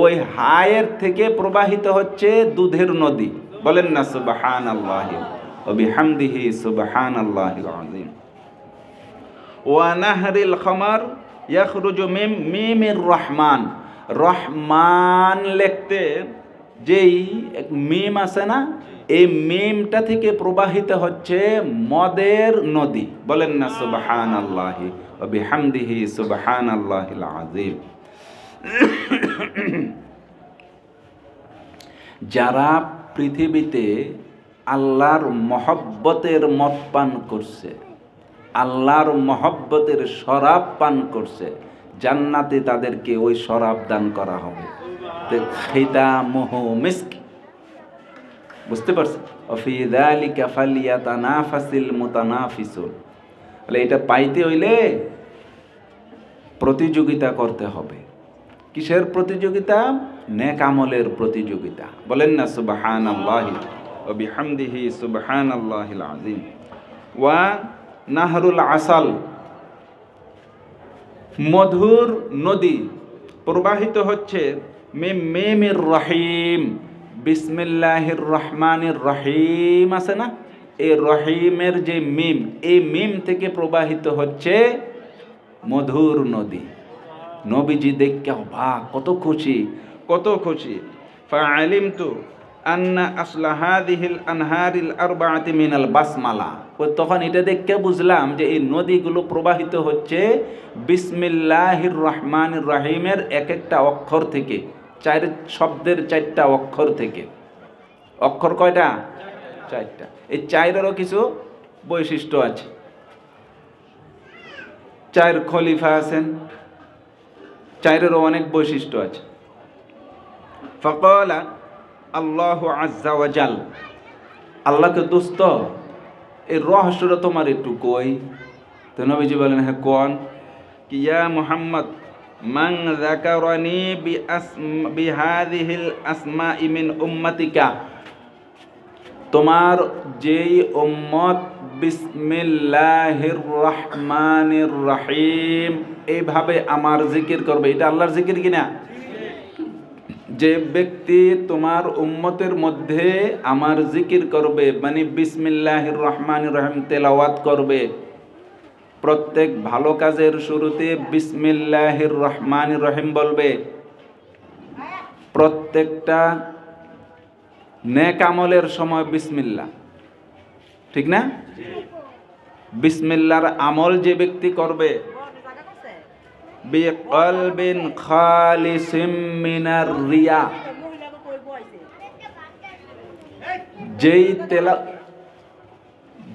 ওই হায়ের থেকে প্রবাহিত হচ্ছে দুধের নদী। বলেন না সুবহানাল্লাহি ওয়া বিহামদিহি সুবহানাল্লাহিল আযীম। ওয়া নাহরিল খামার ইয়াখরুজু মিন মিমির রহমান, রহমান লিখতে যেই মিম আছে না, এই মিমটা থেকে প্রবাহিত হচ্ছে মদের নদী। বলেন না সুবহানাল্লাহি ওয়া বিহামদিহি সুবহানাল্লাহিল আযীম। যারা পৃথিবীতে আল্লাহর মহব্বতের মদ পান করছে, আল্লাহর মহব্বতের শরাব পান করছে, জান্নাতে তাদেরকে ওই শরাব দান করা হবে। খিতামুহু মিস্ক, বুঝতে পারছেন? ফি যালিকা ফালিয়াতানাফাসিল মুতানাফিসুন। তাহলে এটা পাইতে হইলে প্রতিযোগিতা করতে হবে। কিসের প্রতিযোগিতা? নেক আমলের প্রতিযোগিতা। বলেন না সুবহানাল্লাহি ওয়া বিহামদিহি সুবহানাল্লাহিল আযীম। ওয়া নাহরুল আসাল, মধুর নদী প্রবাহিত হচ্ছে মিমির রহিম, বিসমিল্লাহির রহমানির রহিম আছে না, এই রহিমের যে মিম, এই মিম থেকে প্রবাহিত হচ্ছে মধুর নদী। নবীজি দেখে অবাক, কত খুশি, কত খুশি। ফাআলিমতু আন্না আসলা হাযিহিল আনহারিল আরবাআতি মিনাল বাসমালা, তখন এটা দেখে বুঝলাম যে এই নদীগুলো প্রবাহিত হচ্ছে বিসমিল্লাহির রহমানির রহিমের এক একটা অক্ষর থেকে, 4 শব্দের 4টা অক্ষর থেকে। অক্ষর কয়টা? 4টা। এই 4-এরও কিছু বৈশিষ্ট্য আছে। 4 খলিফা আছেন, 4-এরও অনেক বৈশিষ্ট্য আছে। ফাকালা আল্লাহু আজ্জা ওয়া জাল, আল্লাহকে দোস্ত এই রহস্যটা তোমার একটু কই। তো নবীজি বলেন, হ্যাঁ কোন? কি ইয়া মুহাম্মদ মান যাকারানি বিহাযিহিল আসমাই মিন উম্মাতিকা, তোমার যেই উম্মত বিসমিল্লাহির রহমানির রহিম এইভাবে আমার জিকির করবে, এটা আল্লাহর জিকির কিনা? যে ব্যক্তি তোমার উম্মতের মধ্যে আমার জিকির করবে, মানে বিসমিল্লাহির রহমানির রহিম তেলাওয়াত করবে, প্রত্যেক ভালো কাজের শুরুতে বিসমিল্লাহির রহমানির রহিম বলবে, প্রত্যেকটা নেক আমলের সময় বিসমিল্লাহ, ঠিক না? বিসমিল্লাহর আমল যে ব্যক্তি করবে, বিকলবিন খালিসিম মিনার রিয়া,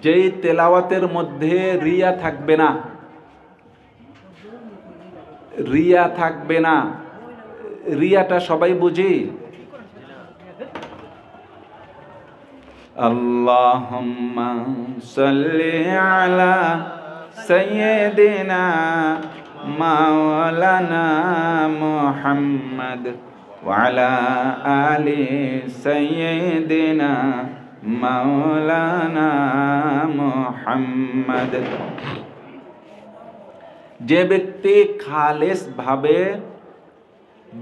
যেই তেলাওয়াতের মধ্যে রিয়া থাকবে না, রিয়া থাকবে না। রিয়াটা সবাই বুঝি। আল্লাহুম্মা সাল্লি আলা সাইয়্যিদিনা মাওলানা মুহাম্মদ ওয়া আলা আলি সাইয়্যিদিনা মাওলানা মুহাম্মদ। যে ব্যক্তি খালেস ভাবে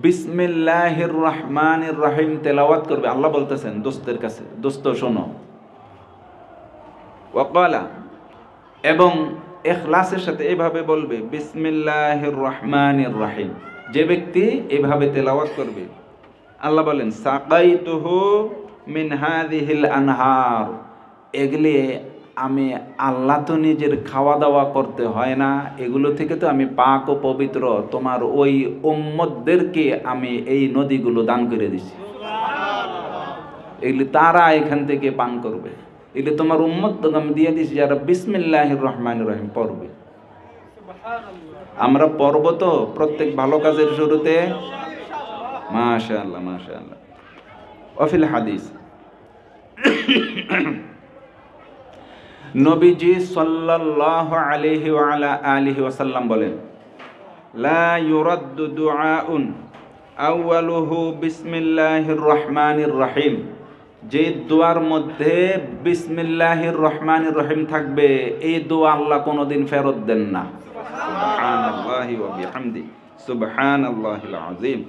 বিসমিল্লাহির রহমানির রহিম তেলাওয়াত করবে, আল্লাহ বলতেছেন দোস্তের কাছে, দোস্ত শোনো, ওয়াকালা, এবং ইখলাসের সাথে এভাবে বলবে বিসমিল্লাহির রহমানির রহিম, যে ব্যক্তি এভাবে তেলাওয়াত করবে, আল্লাহ বলেন সাকাইতুহু মিন হাযিহিল আনহার, এগুলি আমি আল্লাহ তো নিজের খাওয়া দাওয়া করতে হয় না, এগুলো থেকে তো আমি পাক ও পবিত্র, তোমার ওই উম্মতদেরকে আমি এই নদীগুলো দান করে দিছি, এগুলি তারা এখান থেকে পান করবে, এগুলি তোমার উম্মতকে আমি দিয়ে দিছি যারা বিসমিল্লাহির রহমানির রহিম পড়বে। আমরা পড়ব তো প্রত্যেক ভালো কাজের শুরুতে, মাশাআল্লাহ মাশাআল্লাহ। ওয়াফিল হাদিস, নবীজি সাল্লাল্লাহু আলাইহি ওয়া আলা আলিহি ওয়াসাল্লাম বলেন, লা ইউরাদ্দু দুআউন আউয়ালুহু বিসমিল্লাহির রহমানির রহিম, যে দোয়ার মধ্যে বিসমিল্লাহির রহমানির রহিম থাকবে এই দোয়া আল্লাহ কোনোদিন ফেরত দেন না। সুবহানাল্লাহি ওয়া বিহামদি, সুবহানাল্লাহিল আযীম।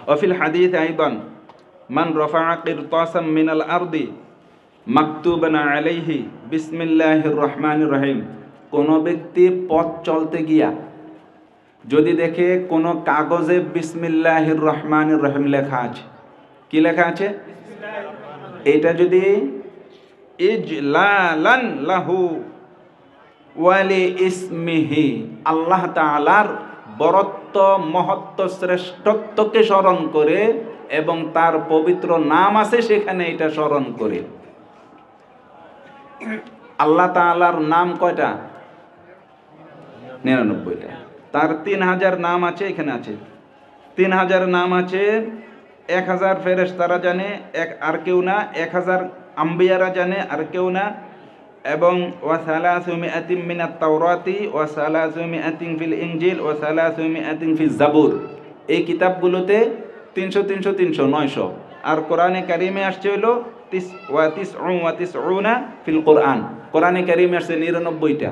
ওয়াফিল হাদিস আইদান, মান রাফা'a কিরতাসাম মিনাল আরদি মাকতুবান আলাইহি বিসমিল্লাহির রহমানির রহিম, কোন ব্যক্তি পথ চলতে গিয়া যদি দেখে কোন কাগজে বিসমিল্লাহির রহমানির রহিম লেখা আছে, কি লেখা আছে, এটা যদি ইজলালান লাহু ওয়ালি ইসমিহি, আল্লাহ তাআলার বরত্ব মহত্ব শ্রেষ্ঠত্বকে স্মরণ করে এবং তার পবিত্র নাম আছে সেখানে এটা স্মরণ করে। আল্লাহ তাআলার নাম কয়টা? 99টা। তার 3000 নাম আছে, এখানে আছে 3000 নাম আছে। 1000 ফেরেশতারা জানে, আর কেউ না। 1000 আম্বিয়ারা জানে, আর কেউ না। এবং ওয়া সালাসুমিআতিন মিনাত তাওরাতি ওয়া সালাসুমিআতিন ফিল ইনজিল ওয়া সালাসুমিআতিন ফিজ জাবুর, এই কিতাবগুলোতে 300 300 300 900। আর কোরআনে কারিমে আসছে হলো ওয়া তিসউনা ফিল কোরআন, কোরআনে কারিমে আসছে 99টা।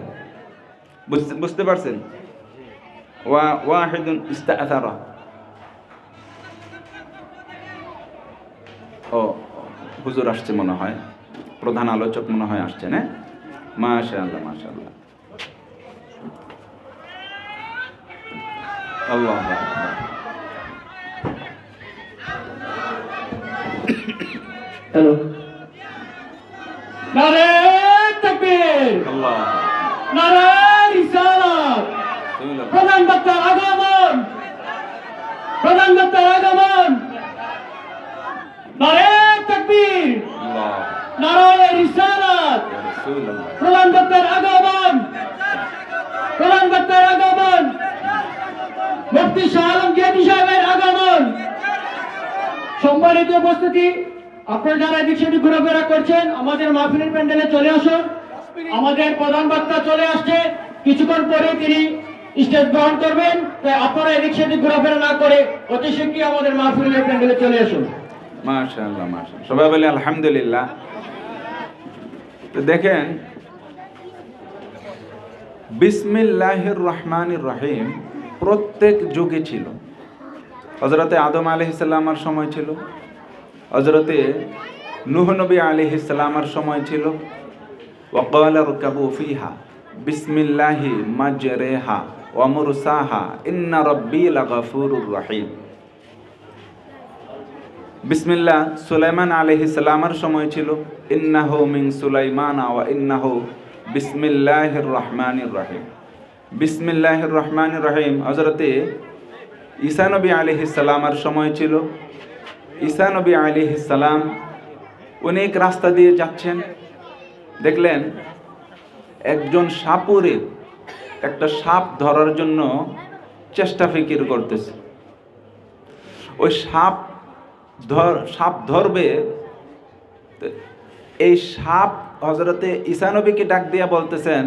বুঝতে পারছেন? ওয়া ওয়াহিদুন ইস্তাআসারা, ও হুজুর আসছে মনে হয়, প্রধান আলোচক মনে হয় আসছেন। হ্যাঁ, মাশাআল্লাহ মাশাআল্লাহ, আল্লাহু আকবার। হ্যালো, নারে তাকবীর, আল্লাহ, নারে রিসালাত, প্রধান বক্তার আগমন, প্রধান বক্তার আগমন, নারে তাকবীর, আল্লাহ, নারে রিসালাত, ইয়া রাসূলুল্লাহ, প্রধান বক্তার আগমন, প্রধান বক্তার আগমন, মুফতি শাহ আলম গিয়ানী সাহেবের আগমন। সম্মানিত উপস্থিতি, আপনারা যারা এদিক সেদিক ঘোরাফেরা করছেন আমাদের মাহফিলের প্যান্ডেলে চলে আসুন। আমাদের প্রধান বক্তা চলে আসছে, কিছুক্ষণ পরে তিনি স্টেজ গ্রহণ করবেন, তাই আপনারা এদিক সেদিক ঘোরাফেরা না করে অতি শীঘ্রই আমাদের মাহফিলের প্যান্ডেলে চলে আসুন। মাশাআল্লাহ মাশাআল্লাহ, সবাই বলে আলহামদুলিল্লাহ। তো দেখেন, বিসমিল্লাহির রহমানির রহিম প্রত্যেক যুগে ছিল। হযরতে আদম আলাইহিস সালামের সময় ছিল, হযরতে নূহ নবী আলাইহিস সালামের সময় ছিল। ওয়া ক্বালা রকাবু ফিহা বিসমিল্লাহি মাজরিহা ওয়া মুরসাহা ইন্না রাব্বি লাগাফুরুর রহিম। বিসমিল্লাহ সুলাইমান আলাইহিস সালামের সময় ছিল, ইন্নাহু মিন সুলাইমানা ওয়া ইন্নাহু বিসমিল্লাহির রহমানির রহিম। বিসমিল্লাহির রহমানির রহিম হযরতে ঈসা নবী আলাইহিস সালামের সময় ছিল। ঈসা নবী আলাইহিস সালাম অনেক রাস্তা দিয়ে যাচ্ছেন, দেখলেন একজন সাপুরে একটা সাপ ধরার জন্য চেষ্টা ফিকির করতেছে। ওই সাপ ধরবে, এই সাপ হযরতে ঈসা নবীকে ডাক দিয়া বলতেছেন,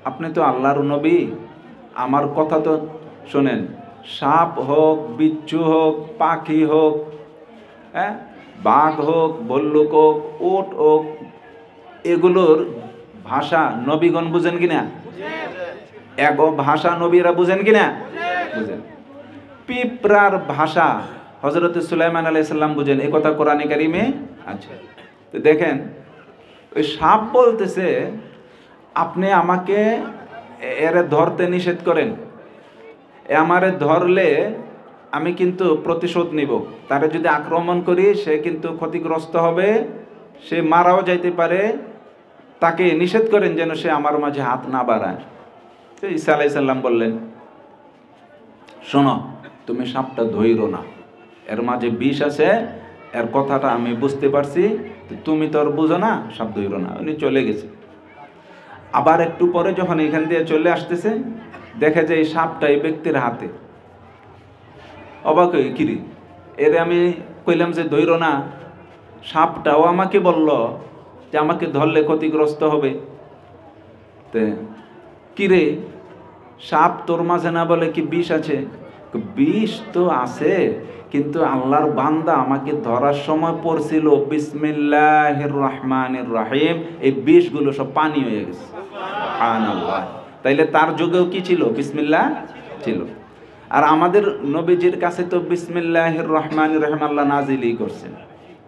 আপনি তো আল্লাহর নবী, আমার কথা তো শোনেন, সাপ হোক, বিচ্ছু হোক, পাখি হোক, হ্যাঁ, বাঘ হোক, ভল্লুক হোক, উট হোক, এগুলোর ভাষা নবীগণ বুঝেন কিনা? ভাষা নবীরা বুঝেন কিনা? বুঝেন। পিঁপড়ার ভাষা হযরত সুলাইমান আলাইহিস সালাম বুঝেন, এই কথা কোরআনে কারিমে আছে। তো দেখেন, ওই সাপ বলতেছে আপনি আমাকে এর ধরতে নিষেধ করেন, আমারে ধরলে আমি কিন্তু প্রতিশোধ নিব, তারে যদি আক্রমণ করি সে কিন্তু ক্ষতিগ্রস্ত হবে, সে মারাও যাইতে পারে, তাকে নিষেধ করেন যেন সে আমার মাঝে হাত না বাড়ায়। তো ঈসা আলাইহিস সালাম বললেন, শোনো, তুমি সাপটা ধইরো না, এর মাঝে বিষ আছে, এর কথাটা আমি বুঝতে পারছি, তুমি তো আর বুঝো না, সাপ ধইরো না। উনি চলে গেছে। আবার একটু পরে যখন এখান দিয়ে চলে আসতেছে, দেখে যে এই সাপটা এই ব্যক্তির হাতে। অবাক হয়ে, কিরে, এর আমি কইলাম যে ধইরো না, সাপটাও আমাকে বলল যে আমাকে ধরলে ক্ষতিগ্রস্ত হবে। তে কিরে, সাপ তোর মাঝে না বলে কি বিষ আছে? বিষ তো আছে, কিন্তু আল্লাহর বান্দা আমাকে ধরার সময় পড়ছিল বিসমিল্লাহির রহমানির রহিম, এই বিষগুলো সব পানি হয়ে গেছে। সুবহানাল্লাহ। তাইলে তার যুগেও কি ছিল? বিসমিল্লাহ ছিল। আর আমাদের নবীজির কাছে তো বিসমিল্লাহির রহমানির রহিম আল্লাহ নাজিলই করছেন।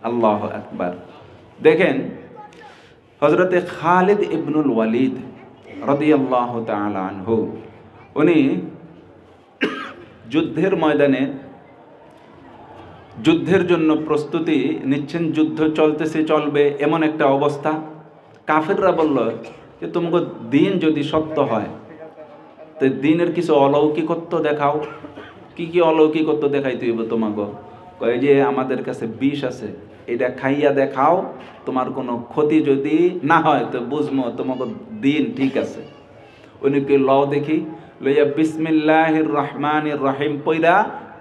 আল্লাহু আকবার। দেখেন, হযরতে খালিদ ইবনুল ওয়ালিদ রাদিয়াল্লাহু তাআলা আনহু, উনি যুদ্ধের ময়দানে যুদ্ধের জন্য প্রস্তুতি নিচ্ছেন, যুদ্ধ চলতেছে, চলবে এমন একটা অবস্থা। কাফেররা বলল যে তোমাকে দিন যদি সত্য হয় তো দিনের কিছু অলৌকিকত্ব দেখাও। কি কি অলৌকিকত্ব দেখাইতে হইব তোমাকে? কয় যে আমাদের কাছে বিষ আছে, এটা খাইয়া দেখাও, তোমার কোনো ক্ষতি যদি না হয় তো বুঝবো তোমাকে দিন ঠিক আছে। উনি কি লও দেখি, লইয়া বিসমিল্লাহির রহমানির রহিম পইরা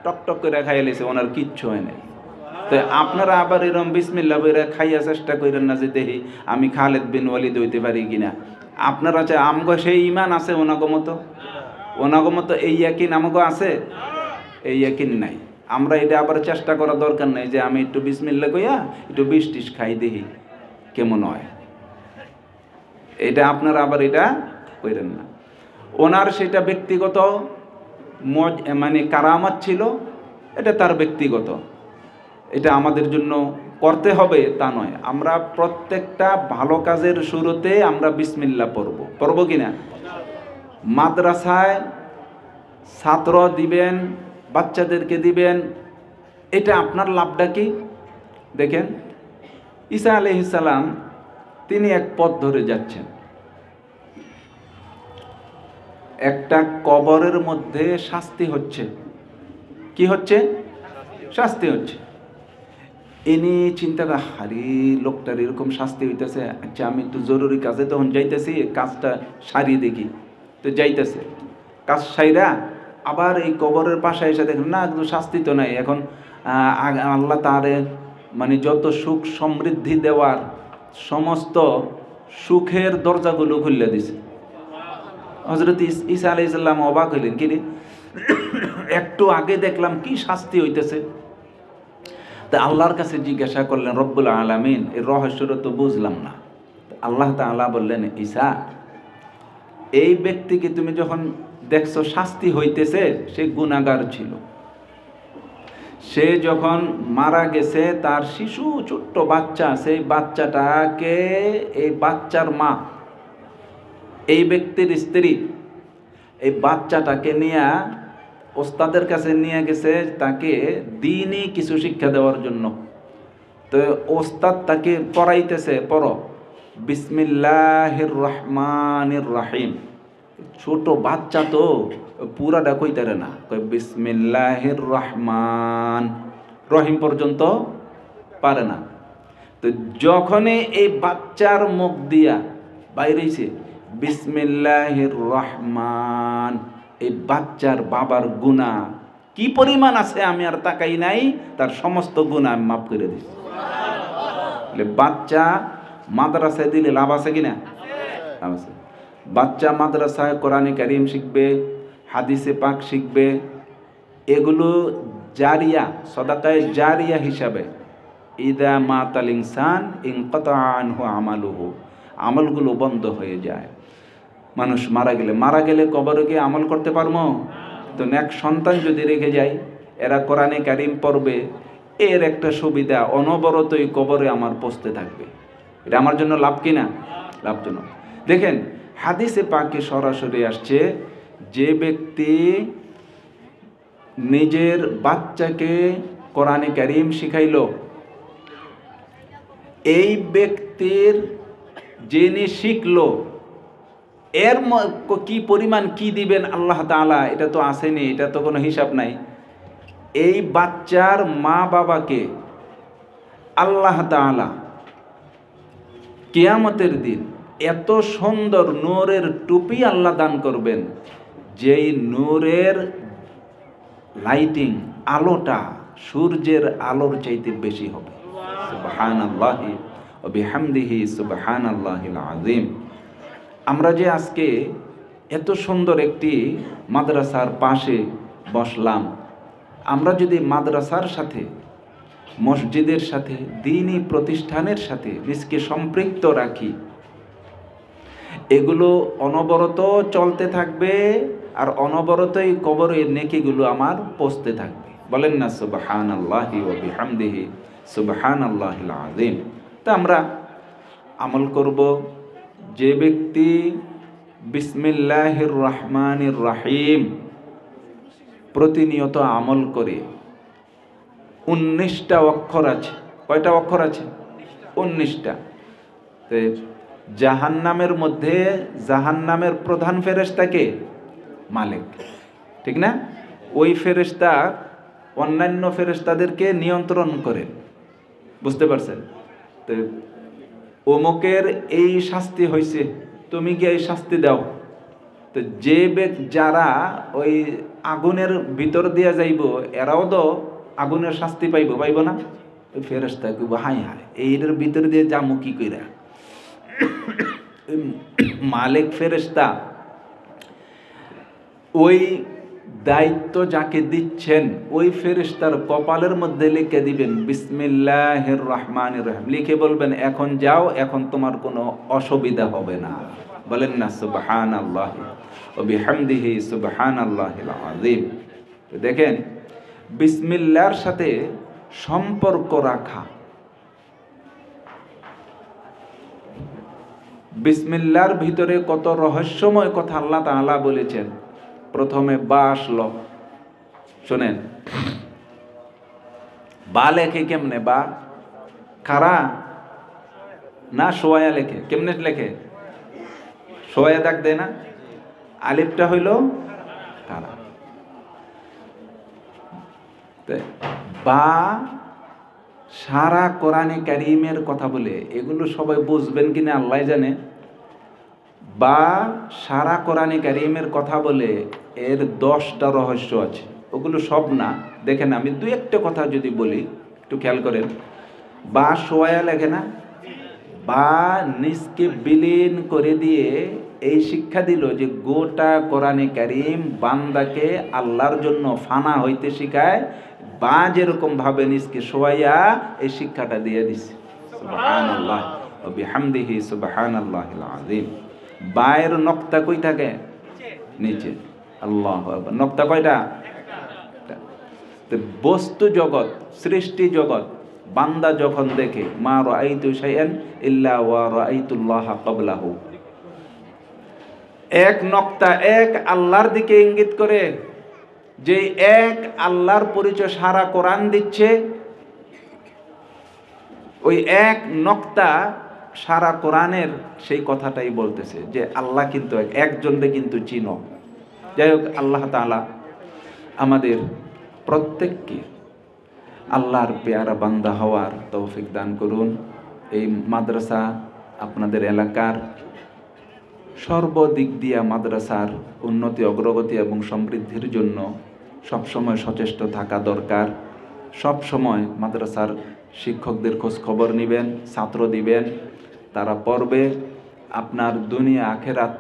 টকটক করে খাইয়া লেছে, ওনার কিচ্ছু হয় নাই। তো আপনারা আবার এরকম বিসমিল্লাহ বইরা খাইয়া চেষ্টা করেন না যে দেখি আমি খালিদ বিন ওয়ালিদ হইতে পারি কিনা। আপনারা চাই আমগো সেই ইমান আছে ওনাগো মতো এই ইয়াকিন আমগো আছে? এই ইয়াকিন নাই। আমরা এটা আবার চেষ্টা করা দরকার নাই যে আমি একটু বিসমিল্লাহ কইয়া একটু বিষ টিস খাই দেখি কেমন হয়। এটা আপনারা আবার এটা কইরেন না। ওনার সেটা ব্যক্তিগত মানে কারামাত ছিল, এটা তার ব্যক্তিগত, এটা আমাদের জন্য করতে হবে তা নয়। আমরা প্রত্যেকটা ভালো কাজের শুরুতে আমরা বিসমিল্লাহ পড়ব কিনা? মাদ্রাসায় ছাত্র দিবেন, বাচ্চাদেরকে দিবেন, এটা আপনার লাভটা কি? দেখেন, ঈসা আলাইহিস সালাম তিনি এক পথ ধরে যাচ্ছেন, একটা কবরের মধ্যে শাস্তি হচ্ছে। কি হচ্ছে? শাস্তি হচ্ছে। ইনি চিন্তা করে, হারি লোকটার এরকম শাস্তি হইতেছে, আচ্ছা আমি একটু জরুরি কাজে তখন যাইতেছি, কাজটা সারিয়ে দেখি। তো যাইতেছে, কাজ সাইরা আবার এই কবরের পাশে এসে দেখেন না, কিন্তু শাস্তি তো নাই। এখন আল্লাহ তারে মানে যত সুখ সমৃদ্ধি দেওয়ার সমস্ত সুখের দরজাগুলো খুলে দিছে। হযরত ঈসা আলাইহিস সালাম অবাক হইলেন, কি রে, একটু আগে দেখলাম কি শাস্তি হইতেছে। তা আল্লাহর কাছে জিজ্ঞাসা করলেন, রব্বুল আলামিন এই রহস্যটা তো বুঝলাম না। আল্লাহ তাআলা বললেন, ঈসা, এই ব্যক্তিকে তুমি যখন দেখছো শাস্তি হইতেছে, সে গুনাহগার ছিল। সে যখন মারা গেছে, তার শিশু ছোট্ট বাচ্চা, সেই বাচ্চাটাকে এই বাচ্চার মা, এই ব্যক্তির স্ত্রী, এই বাচ্চাটাকে নিয়ে ওস্তাদের কাছে নিয়ে গেছে তাকে দ্বীনি কিছু শিক্ষা দেওয়ার জন্য। তো ওস্তাদ তাকে পড়াইতেছে, পড়ো বিসমিল্লাহির রহমানির রহিম। ছোট বাচ্চা তো পুরাটা কইতারে না, কই বিসমিল্লাহির রহমান রহিম পর্যন্ত পারে না। তো যখনই এই বাচ্চার মুখ দিয়া বাইরেছে বিসমিল্লাহির রহমান, এই বাচ্চার বাবার গুনাহ কি পরিমাণ আছে আমি আর তাকাই নাই, তার সমস্ত গুনাহ আমি মাফ করে দিছি। বাচ্চা মাদ্রাসায় দিলে লাভ আছে কিনা? লাভ আছে। বাচ্চা মাদ্রাসায় কোরআনে কারীম শিখবে, হাদিসে পাক শিখবে, এগুলো জারিয়া, সদাকায়ে জারিয়া হিসাবে। ইদা মাতাল ইনসান ইনকাতা আনহু আমালুহু, আমলগুলো বন্ধ হয়ে যায়। মানুষ মারা গেলে কবরে গিয়ে আমল করতে পারবো? তো নেক সন্তান যদি রেখে যায়, এরা কোরআনে কারিম পড়বে, এর একটা সুবিধা, অনবরতই কবরে আমার পৌঁছতে থাকবে। এটা আমার জন্য লাভ কিনা? লাভজনক। দেখেন হাদিসে পাকে সরাসরি আসছে, যে ব্যক্তি নিজের বাচ্চাকে কোরআনে কারিম শিখাইল, এই ব্যক্তির যিনি শিখলো এর কি পরিমাণ কি দিবেন আল্লাহ তাআলা, এটা তো আসেনি, এটা তো কোনো হিসাব নাই। এই বাচ্চার মা বাবাকে আল্লাহ তাআলা কিয়ামতের দিন এত সুন্দর নূরের টুপি আল্লাহ দান করবেন, যেই নূরের লাইটিং, আলোটা সূর্যের আলোর চাইতে বেশি হবে। সুবহানাল্লাহি ওয়া বিহামদিহি সুবহানাল্লাহিল আযীম। আমরা যে আজকে এত সুন্দর একটি মাদ্রাসার পাশে বসলাম, আমরা যদি মাদ্রাসার সাথে, মসজিদের সাথে, দ্বীনি প্রতিষ্ঠানের সাথে নিজকে সম্পৃক্ত রাখি, এগুলো অনবরত চলতে থাকবে, আর অনবরতই কবরের নেকিগুলো আমার পৌঁছতে থাকবে। বলেন না সুবহানাল্লাহি ওয়া বিহামদিহি সুবহানাল্লাহিল আযীম। তা আমরা আমল করব। যে ব্যক্তি বিসমিল্লাহির রহমানির রহিম প্রতিনিয়ত আমল করে, 19টা অক্ষর আছে। কয়টা অক্ষর আছে? 19টা। জাহান্নামের মধ্যে জাহান্নামের প্রধান ফেরেশতাকে মালিক, ঠিক না? ওই ফেরেশতা অন্যান্য ফেরেশতাদেরকে নিয়ন্ত্রণ করে। বুঝতে পারছেন? তো অমুকের এই শাস্তি হয়েছে, তুমি কি এই শাস্তি দাও। তো যে যারা ওই আগুনের ভিতর দিয়া যাইব, এরাও তো আগুনের শাস্তি পাইব না? ওই ফেরেশতা কইব, হাই হাই এইটার ভিতর দিয়ে যামু কি কইরা। মালিক ফেরেশতা ওই দায়িত্ব যাকে দিচ্ছেন, ওই ফেরেশতার কপালের মধ্যে লিখে দিবেন বিসমিল্লাহির রহমানির রহিম, লিখে বলবেন এখন যাও, এখন তোমার কোনো অসুবিধা হবে না। বলেন না সুবহানাল্লাহি ওয়া বিহামদিহি সুবহানাল্লাহিল আযীম। দেখেন বিসমিল্লাহর সাথে সম্পর্ক রাখা, বিসমিল্লাহর ভিতরে কত রহস্যময় কথা আল্লাহ তাআলা বলেছেন। প্রথমে বা আসলো, শোনেন, বা লেখে কেমনে? বা খারা না সোয়া লেখে? কেমনে লেখে? সোয়া দাগ দেয় না? আলিফটা হইল খারা। বা সারা কোরআনে কারীমের কথা বলে, এগুলো সবাই বুঝবেন কিনা আল্লাহ জানে। বা সারা কোরআনে কারীমের কথা বলে, এর 10টা রহস্য আছে, ওগুলো সব না। দেখেন আমি 2-1টা কথা যদি বলি, একটু খেয়াল করেন। বা সোয়া লেখে না? বা নিজকে বিলীন করে দিয়ে এই শিক্ষা দিল যে গোটা কোরআনে কারীম বান্দাকে আল্লাহর জন্য ফানা হইতে শিখায়। বা যেরকম ভাবে নিজকে সোয়াইয়া এই শিক্ষাটা দিয়ে দিছে। সুবহানাল্লাহ ওয়া বিহামদিহি সুবহানাল্লাহিল আযীম। বায়ের নক্তা কই থাকে? নিচে। আল্লাহু আকবার। নক্তা কয়টা? বস্তু জগৎ, সৃষ্টি জগৎ বান্দা যখন দেখে, মা রাআইতু শাইআন ইল্লা ওয়া রাআইতুল্লাহ ক্বাবলাহু, এক নক্তা এক আল্লাহর দিকে ইঙ্গিত করে, যে এক আল্লাহর পরিচয় সারা কোরআন দিচ্ছে। ওই এক নক্তা সারা কোরআনের সেই কথাটাই বলতেছে যে আল্লাহ কিন্তু একজনকে কিন্তু চিনো। যাই হোক, আল্লাহ তাআলা আমাদের প্রত্যেককে আল্লাহর পেয়ারা বান্দা হওয়ার তৌফিক দান করুন। এই মাদ্রাসা আপনাদের এলাকার সর্বদিক দিয়া মাদ্রাসার উন্নতি, অগ্রগতি এবং সমৃদ্ধির জন্য সবসময় সচেষ্ট থাকা দরকার। সব সময় মাদ্রাসার শিক্ষকদের খোঁজ খবর নেবেন, ছাত্র দিবেন, তারা পড়বে। আপনার দুনিয়া আখেরাত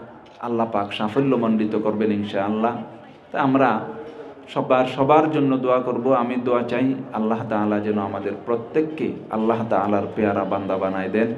আল্লাহ পাক সাফল্যমণ্ডিত করবেন ইনশাআল্লাহ। তা আমরা সবার জন্য দোয়া করব। আমি দোয়া চাই আল্লাহ তাআলা যেন আমাদের প্রত্যেককে আল্লাহ তাআলার পেয়ারা বান্দা বানায় দেন।